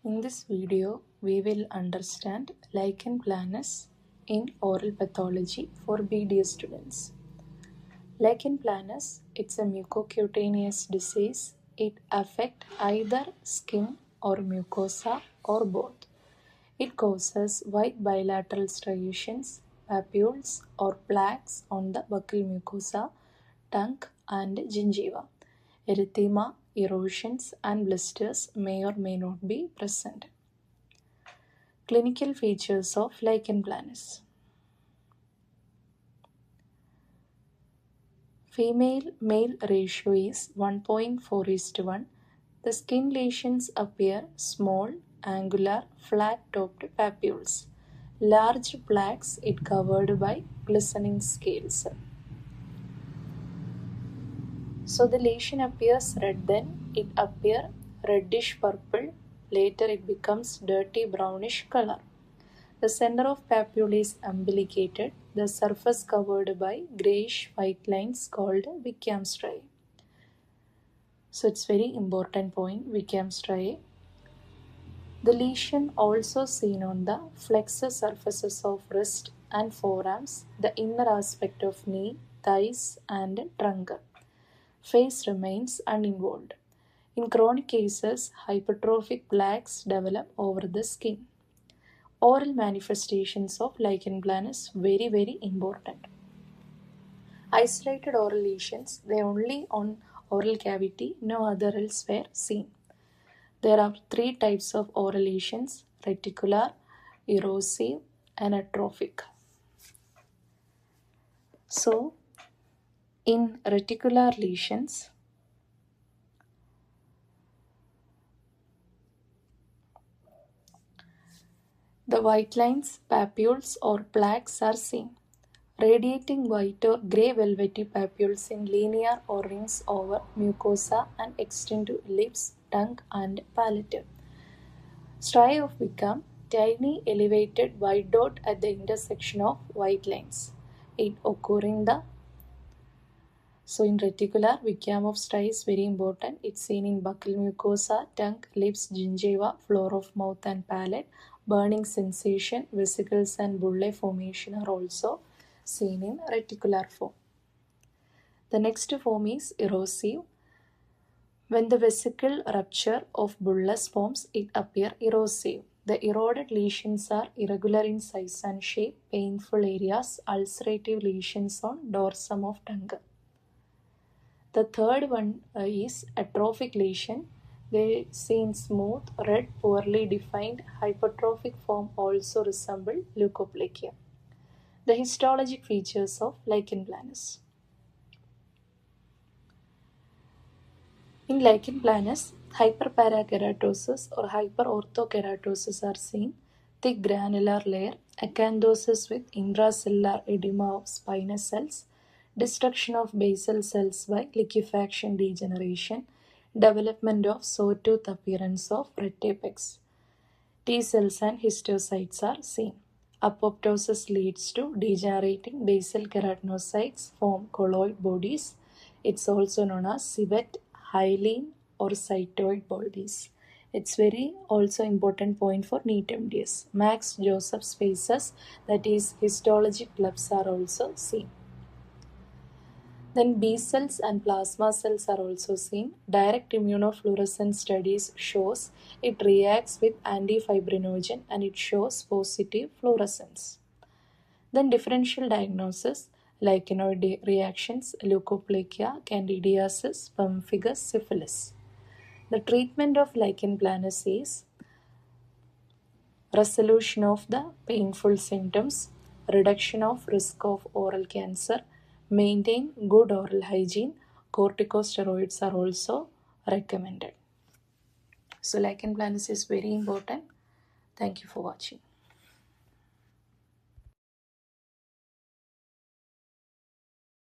In this video, we will understand lichen planus in oral pathology for BDS students. Lichen planus, it's a mucocutaneous disease. It affects either skin or mucosa or both. It causes white bilateral striations, papules or plaques on the buccal mucosa, tongue and gingiva. Erythema, erosions and blisters may or may not be present. Clinical features of lichen planus. Female-male ratio is 1.4:1. The skin lesions appear small, angular, flat-topped papules. Large plaques it covered by glistening scales. So the lesion appears red, then it appears reddish purple. Later it becomes dirty brownish color. The center of papule is umbilicated, the surface covered by grayish white lines called Wickham striae. So it's very important point, Wickham striae. The lesion also seen on the flexor surfaces of wrist and forearms, the inner aspect of knee, thighs and trunk. Face remains uninvolved. In chronic cases, hypertrophic plaques develop over the skin. Oral manifestations of lichen planus very important. Isolated oral lesions, they only on oral cavity, no other else were seen. There are three types of oral lesions: reticular, erosive and atrophic. So in reticular lesions, the white lines, papules or plaques are seen. Radiating white or grey velvety papules in linear or rings over mucosa and extend to lips, tongue and palate. Striae of Wickham, tiny elevated white dot at the intersection of white lines. It occur in the in reticular, Wickham of striae is very important. It's seen in buccal mucosa, tongue, lips, gingiva, floor of mouth and palate. Burning sensation, vesicles and bullae formation are also seen in reticular form. The next form is erosive. When the vesicle rupture of bullous forms, it appears erosive. The eroded lesions are irregular in size and shape, painful areas, ulcerative lesions on dorsum of tongue. The third one is atrophic lesion. They seen smooth, red, poorly defined, hypertrophic form also resemble leukoplakia. The histologic features of lichen planus. In lichen planus, hyperparakeratosis or hyperorthokeratosis are seen, thick granular layer, acanthosis with intracellular edema of spinous cells, destruction of basal cells by liquefaction degeneration, development of sawtooth appearance of retapex. T cells and histiocytes are seen. Apoptosis leads to degenerating basal keratinocytes form colloid bodies. It's also known as civet, hyaline or cytoid bodies. It's very also important point for NEET MDS. Max Joseph spaces, that is histologic clubs, are also seen. Then B cells and plasma cells are also seen. Direct immunofluorescence studies shows it reacts with antifibrinogen and it shows positive fluorescence. Then differential diagnosis, lichenoid reactions, leukoplakia, candidiasis, pemphigus, syphilis. The treatment of lichen planus is resolution of the painful symptoms, reduction of risk of oral cancer, maintain good oral hygiene. Corticosteroids are also recommended. So lichen planus is very important. Thank you for watching.